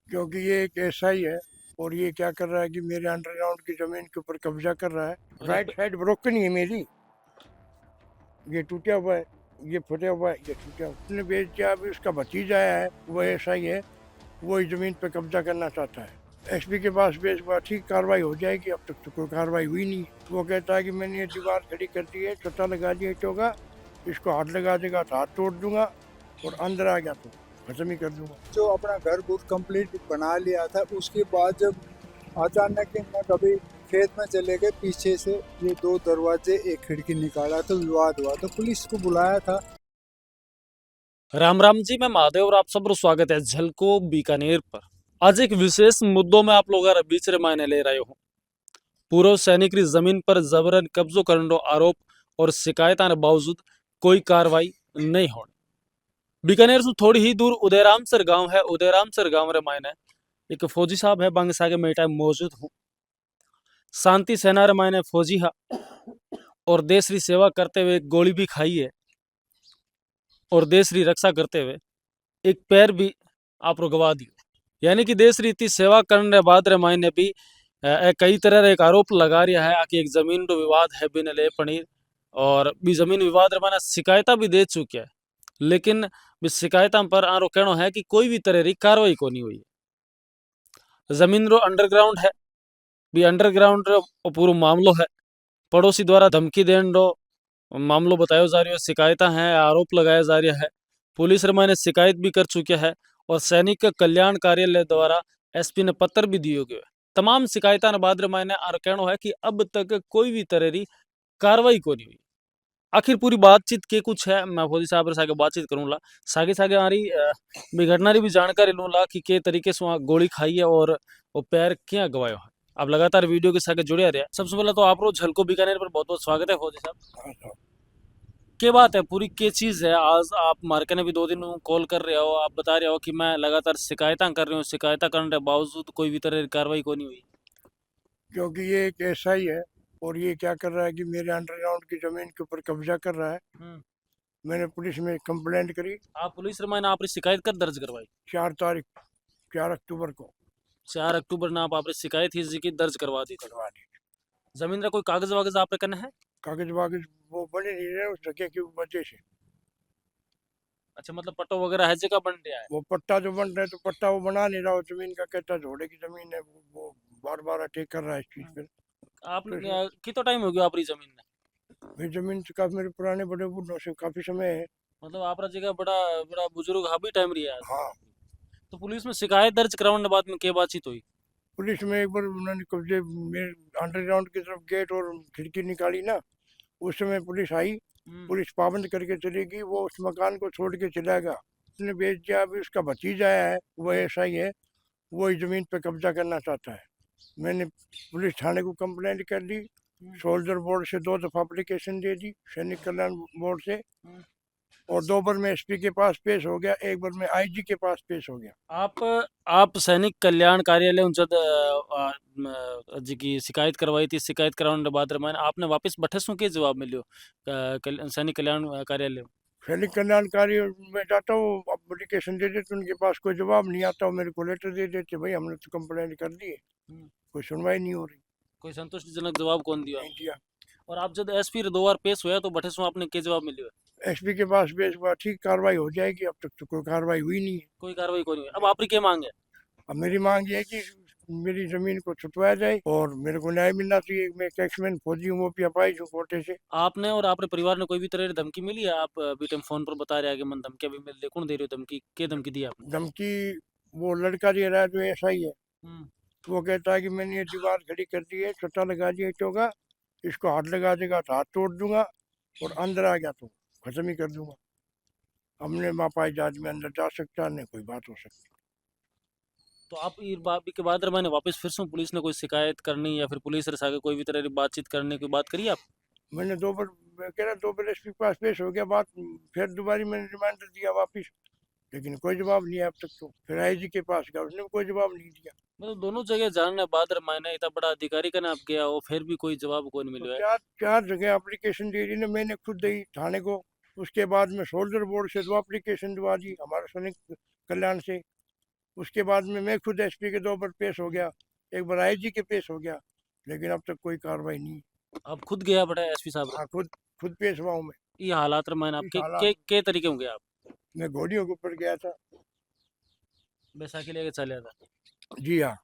क्योंकि ये एक ऐसा ही है। और ये क्या कर रहा है कि मेरे अंडरग्राउंड की जमीन के ऊपर कब्जा कर रहा है। और राइट साइड ब्रोकन ही है मेरी, ये टूटा हुआ है, ये फटा हुआ है, ये टूटा हुआ है। उसने बेच दिया। अभी उसका भतीजा है, वो ऐसा ही है, वो इस जमीन पे कब्जा करना चाहता है। एसपी के पास बेच हुआ, ठीक कार्रवाई हो जाएगी। अब तक तो कोई कार्रवाई हुई नहीं। वो कहता है कि मैंने ये दीवार खड़ी कर दी है, चोटा लगा दिया ईंटों का, इसको हाथ लगा देगा तो हाथ तोड़ दूंगा, और अंदर आ गया तो खत्म ही कर दूंगा। जो अपना घर बुर कंप्लीट बना लिया था, उसके बाद जब अचानक इनने कभी खेत में चले गए, पीछे से ये दो दरवाजे एक खिड़की निकाला तो विवाद हुआ, तो पुलिस को बुलाया था। राम राम जी, मैं महादेव और आप सबको स्वागत है झलको बीकानेर पर। आज एक विशेष मुद्दों में आप लोग बीच रे मायने ले रहे हो। पूर्व सैनिक की जमीन पर जबरन कब्जो करने रो आरोप और शिकायतां के बावजूद कोई कार्रवाई नहीं हो। बीकानेर से थोड़ी ही दूर उदयरामसर गांव है। उदयरामसर गांव रे मायने एक फौजी साहब है, बांग सागे में टाइम मौजूद हूँ। शांति सेना रे मायने फौजी है और देश की सेवा करते हुए गोली भी खाई है और देश की रक्षा करते हुए एक पैर भी आप गवा दियो। यानी कि देश रीति सेवा करने बाद रे मायने भी कई तरह रे एक आरोप लगा रहा है कि एक जमीन रो विवाद है बिन ले पनीर, और भी जमीन विवाद रे माने शिकायत भी दे चुके हैं, लेकिन भी शिकायत पर आरो कहनो है कि कोई भी तरह री कार्रवाई को नहीं हुई। जमीन रो अंडरग्राउंड है, भी अंडरग्राउंड रो पूरा मामलो है। पड़ोसी द्वारा धमकी देने रो मामलो बतायो जा रही है, शिकायत हैं, आरोप लगाया जा रहा है। पुलिस रे मायने शिकायत भी कर चुके हैं और सैनिक कल्याण कार्यालय द्वारा एसपी ने पत्र भी दियो गयो है। तमाम शिकायतां ने बाद रे मायने आर कहनो है कि अब तक कोई भी तरह री कार्रवाई को नहीं हुई। आखिर पूरी बातचीत के कुछ है, मैं फौजी साहब रे सागे बातचीत करूंगा। सागे सागे आरी भी घटना री भी जानकारी लूंगा कि के तरीके से वहाँ गोली खाई है और वो पैर क्या गवायो है। आप लगातार वीडियो के सागे जुड़े रहे। सबसे पहले तो आप झलको बीकानेर पर बहुत बहुत स्वागत है फौजी साहब। हाँ साहब। क्या बात है, पूरी क्या चीज है? आज आप मार्के ने भी 2 दिन कॉल कर रहे हो, आप बता रहे हो कि मैं लगातार शिकायतें कर रही हूँ, शिकायतें करने के बावजूद कोई भी तरह की कार्रवाई को नहीं हुई। क्योंकि ये एक ऐसा ही है। और ये क्या कर रहा है कि मेरे अंडरग्राउंड की जमीन के ऊपर कब्जा कर रहा है। हम्म। मैंने पुलिस में कंप्लेंट करी। आप पुलिस रे मायने आपकी शिकायत कर दर्ज करवाई? 4 तारीख, 4 अक्टूबर को 4 अक्टूबर ने आप आपकी शिकायत ही जी की दर्ज करवा दी थी। करवा दी। जमीन का कोई कागज वागज आप पे करना है? कागज वागज वो बने नहीं रहे उस जगह की वजह से। अच्छा, मतलब पट्टो वगैरह है जगह बन रहा है? वो पट्टा जो बन रहा है, तो पट्टा वो बना नहीं रहा। वो जमीन का कहता झोड़े की जमीन है, वो बार बार अटैक कर रहा है इस चीज पे। आप तो इसमें कितना टाइम हो गया आपकी जमीन में? ये जमीन से काफी मेरे पुराने बड़े बुढ़ों से काफी समय है। मतलब आप जगह बड़ा बड़ा बुजुर्ग हाबी टाइम रही है। हाँ। तो पुलिस में शिकायत दर्ज कराने के बाद में क्या बातचीत हुई? पुलिस में एक बार उन्होंने कब्जे मेरे अंडरग्राउंड की तरफ गेट और खिड़की निकाली ना, उस समय पुलिस आई। हम्म। पुलिस पाबंद करके चली गई। वो उस मकान को छोड़ के चला गया, उसने बेच दिया। अभी उसका भतीजा है, वो ऐसा ही है, वो इस जमीन पे कब्जा करना चाहता है। मैंने पुलिस थाने को कंप्लेंट कर दी। हम्म। सोल्जर बोर्ड से 2 दफा एप्लीकेशन दे दी, सैनिक कल्याण बोर्ड से। हम्म। और 2 बार मैं एसपी के पास पेश हो गया, एक बार मैं आईजी के पास पेश हो गया। आप आप सैनिक कल्याण कार्यालय उनसे जी की शिकायत करवाई थी। शिकायत करवाने के बाद मैंने आपने वापस बठसों के जवाब मिलियो सैनिक कल्याण कार्यालय में? सैनिक कल्याणकारी में जाता हूँ, एप्लीकेशन दे देते, उनके पास कोई जवाब नहीं आता। वो मेरे को लेटर दे देते, भाई हमने तो कंप्लेंट कर दी है, हम्म। कोई सुनवाई नहीं हो रही। कोई संतुष्टिजनक जवाब कौन दिया नहीं आपने? दिया। और आप जब एसपी 2 बार पेश हुआ तो बठसों आपने क्या जवाब मिलियो? एसपी के पास पेश हुआ, ठीक कार्रवाई हो जाएगी। अब तक तो कोई कार्रवाई हुई नहीं है। कोई कार्रवाई कोई नहीं हुई। अब आपकी क्या मांग है? अब मेरी मांग ये है कि मेरी जमीन को छुटवाया जाए और मेरे को न्याय मिलना चाहिए। मैं एक एक्समैन फौजी हूँ, वो भी अपाइज हूँ कोटे से। आपने और आपके परिवार ने कोई भी तरह की धमकी मिली है? आप अभी टाइम फोन पर बता रहे हैं कि मन धमकी भी मिल रही, कौन दे रही हो धमकी? क्या धमकी दी आपने? धमकी वो लड़का दे रहा है जो ऐसा ही है। हम्म। वो कहता है कि मैंने ये दीवार खड़ी कर दी है, छोटा लगा दिया ईंटों का, इसको हाथ लगा देगा तो हाथ तोड़ दूंगा, और अंदर आ गया तो खत्म ही कर दूंगा। हमने मापाई जहाज में अंदर जा सकता, नहीं कोई बात हो सकती। तो आप ये बात के बाद मैंने वापस फिर से पुलिस ने कोई शिकायत करनी या फिर पुलिस से आगे कोई भी तरह की बातचीत करने की बात करी आप? मैंने 2 बार, मैं कह रहा 2 बार एसपी के पास पेश हो गया बात। फिर दोबारा मैंने रिमाइंडर दिया वापिस, लेकिन कोई जवाब नहीं है अब तक। तो फिर आईजी के पास गया, उसने भी कोई जवाब नहीं दिया। मतलब दोनों जगह जानने बाद मैंने इतना बड़ा अधिकारी का ना आप गया हो, फिर भी कोई जवाब कौन तो मिलो है? 4 4 जगह एप्लीकेशन दे दी ना, मैंने खुद दी थाने को। उसके बाद में सोल्जर बोर्ड से 2 एप्लीकेशन दवा दी, हमारे सैनिक कल्याण से। उसके बाद में मैं खुद एसपी के 2 पर पेश हो गया, एक बार आईजी के पेश हो गया, लेकिन अब तक कोई कार्रवाई नहीं। आप खुद गया बड़ा एसपी साहब हाँ, खुद पेश हुआ हूँ मैं। ये हालात मैंने इस आपके हालात के तरीके होंगे आप मैं घोड़ियों के ऊपर गया था। बैसाखी लेके चले था जी हाँ।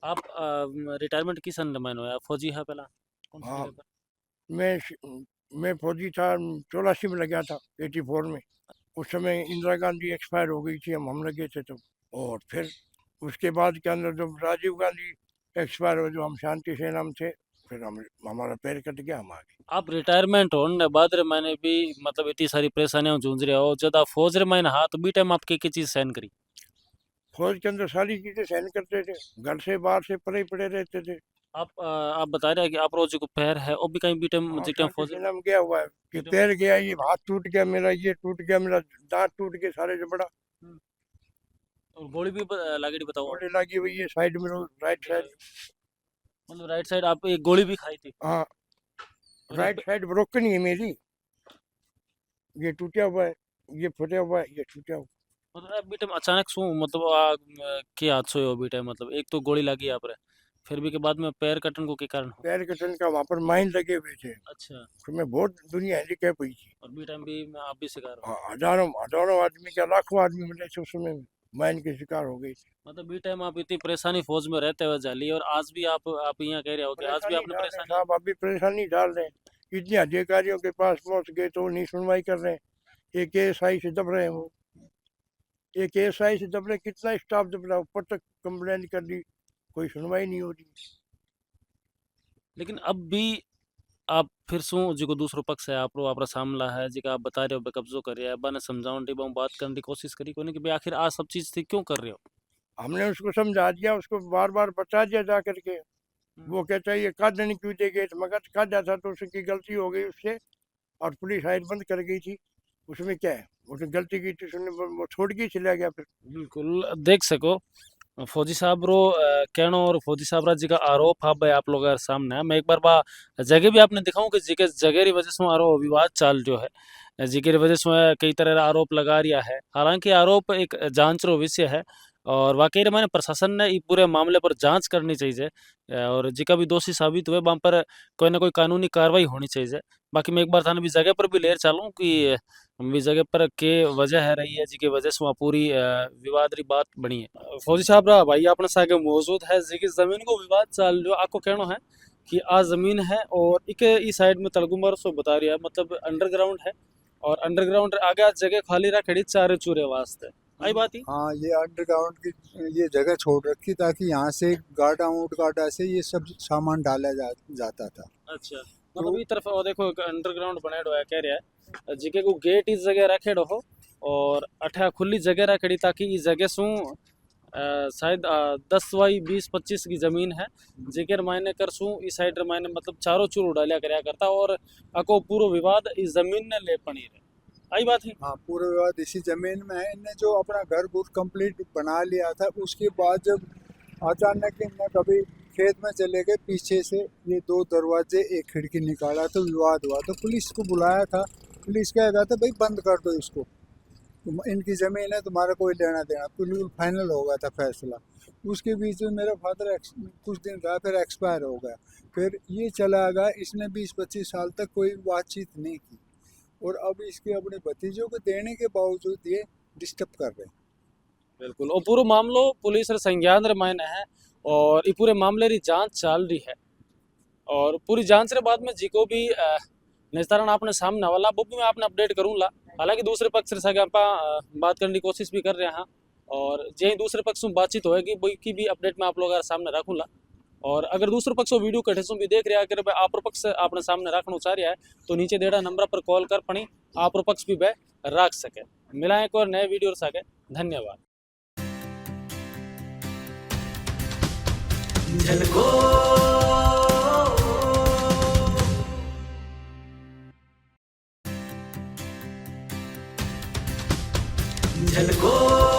आप रिटायरमेंट किस सन में हुआ फौजी है पहला कौन सी हाँ। जगह पर? मैं फौजी था, 84 में लगा था, 84 में। उस समय इंदिरा गांधी एक्सपायर हो गई थी, हम लगे थे तब। और फिर उसके बाद के अंदर जब राजीव गांधी एक्सपायर हो, जो हम शांति सेना में थे, फिर हमारा पैर कट गया, हम आ गए। आप रिटायरमेंट होने बाद रे मैंने भी मतलब इतनी सारी परेशानियां जूझ रहे हो जब आप फौज रे मैंने हाँ तो बी टाइम आप की चीज सहन करी फौज के अंदर सारी चीजें सहन करते थे, घर से बाहर से परे ही पड़े रहते थे। आप बता रहे हैं कि आप रोज को पैर है वो भी कहीं बी टाइम हाँ, जी टाइम शांति फौज सेना में गया हुआ है कि बीटम पैर गया, ये हाथ टूट गया मेरा, ये टूट गया मेरा, दांत टूट गए सारे जबड़ा, और गोली भी लागेड़ी बताओ गोली लगी हुई है साइड में, राइट साइड। मतलब राइट साइड आप एक गोली भी खाई थी हाँ, और राइट साइड ब्रोकन ही है मेरी, ये टूटा हुआ है, ये फटा हुआ है, ये टूटा हुआ। मतलब बी टाइम अचानक शू मतलब क्या हादसा हो बी टाइम मतलब एक तो गोली लगी आप रे फिर भी के बाद में पैर कटन को के कारण हो पैर कटन का वहाँ पर माइन लगे हुए थे, अच्छा उसमें बहुत दुनिया हैंडीकैप हुई थी। और बी टाइम भी आप भी शिकार हो हाँ, हजारों हजारों आदमी, क्या लाखों आदमी मिले थे उस समय, माइन के शिकार हो गई थी। मतलब बी टाइम आप इतनी परेशानी फौज में रहते हुए झाली और आज भी आप यहाँ कह रहे हो कि आज भी परेशानी आपने डाल रहे हैं परेशानी साहब, अभी परेशानी डाल रहे हैं, इतने अधिकारियों के पास पहुंच गए तो नहीं सुनवाई कर रहे हैं। एक एएसआई से दब रहे हो, एक एएसआई से दब रहे, कितना स्टाफ दब रहा, ऊपर तक कंप्लेंट कर दी, कोई सुनवाई नहीं हो रही। लेकिन अब भी आप फिर शू जो दूसरो पक्ष है आप सामला है जी आप बता रहे हो कब्जो कर रहे हैं समझाने की बात करने की कोशिश करी कोई कि भाई आखिर आ सब चीज थी क्यों कर रहे हो हमने उसको समझा दिया, उसको बार बार बता दिया जा करके, वो कहता है ये काट नहीं क्यों दे गए, मगर काट जाता तो उसकी गलती हो गई उससे, और पुलिस आइन बंद कर गई थी, उसमें क्या है, उसने गलती की थी, उसने वो छोड़ के ही चला गया फिर। बिल्कुल देख सको फौजी साहब रो कहनो और फौजी साहब रा जी का आरोप है भाई आप लोग सामने है मैं एक बार बा जगह भी आपने दिखाऊं कि जी के जगह री वजह से आरो विवाद चाल रहा है जी के वजह से कई तरह रा आरोप लगा रिया है हालांकि आरोप एक जांच रो विषय है और वाकई रे मैंने प्रशासन ने इस पूरे मामले पर जांच करनी चाहिए और जी का भी दोषी साबित हुए वहाँ पर कोई ना कोई कानूनी कार्रवाई होनी चाहिए बाकी मैं एक बार थाने भी जगह पर भी लेर चालूं कि भी जगह पर के वजह है रही है जी की वजह से वहाँ पूरी विवाद री बात बनी है फौजी साहब रा भाई अपने सागे मौजूद है जी की जमीन को विवाद चाल जो आपको कहना है कि आ जमीन है और इके इस साइड में तलगुमर सो बता रही है मतलब अंडरग्राउंड है और अंडरग्राउंड आगे जगह खाली रखड़ी चारे चूरे वास्ते आई बात ही हाँ, ये अंडरग्राउंड की ये जगह छोड़ रखी ताकि यहाँ से गाड़ा ऊँट गाड़ा से ये सब सामान डाला जाता था। अच्छा मतलब ई तरफ और देखो अंडरग्राउंड बनाएडो है कह रहा है जिके को गेट इस जगह रखेडो हो और अठा खुली जगह रखेड़ी ताकि इस जगह सु शायद 10 बाई 20-25 की जमीन है जेकर मायने कर सू इस साइड मायने मतलब चारों चूर उड़ालिया करया करता और अको पूरा विवाद इस जमीन ने ले पनी रहे आई बात है हाँ, पूरा विवाद इसी जमीन में है। इनने जो अपना घर बुर कंप्लीट बना लिया था, उसके बाद जब अचानक इनने कभी खेत में चले गए, पीछे से ये 2 दरवाजे एक खिड़की निकाला तो विवाद हुआ, तो पुलिस को बुलाया था। पुलिस कह रहा था भाई बंद कर दो इसको, इनकी ज़मीन है, तुम्हारा कोई लेना देना, बिल्कुल फाइनल हो गया था फैसला। उसके बीच में मेरा फादर कुछ दिन रहा, फिर एक्सपायर हो गया, फिर ये चला गया। इसने 20-25 साल तक कोई बातचीत नहीं की और अब इसके अपने भतीजों को देने के बावजूद ये डिस्टर्ब कर रहे हैं। बिल्कुल और पूरा मामलो पुलिस रे संज्ञान रे मायने है और ये पूरे मामले री जांच चल रही है और पूरी जांच रे बाद में जी को भी निस्तारण आपने सामने वाला वो भी मैं आपने अपडेट करूँगा। हालांकि दूसरे पक्ष से आप बात करने की कोशिश भी कर रहे हैं और जे दूसरे पक्ष में बातचीत होगी वही की भी अपडेट मैं आप लोगों के सामने रखूँगा और अगर दूसरे पक्ष वीडियो कटे सो भी देख रहा है अगर आप पक्ष आपने सामने रखना चाह रहा है तो नीचे देड़ा नंबर पर कॉल कर पड़ी आप पक्ष भी वह रख सके। मिला एक और नए वीडियो सके धन्यवाद। झलको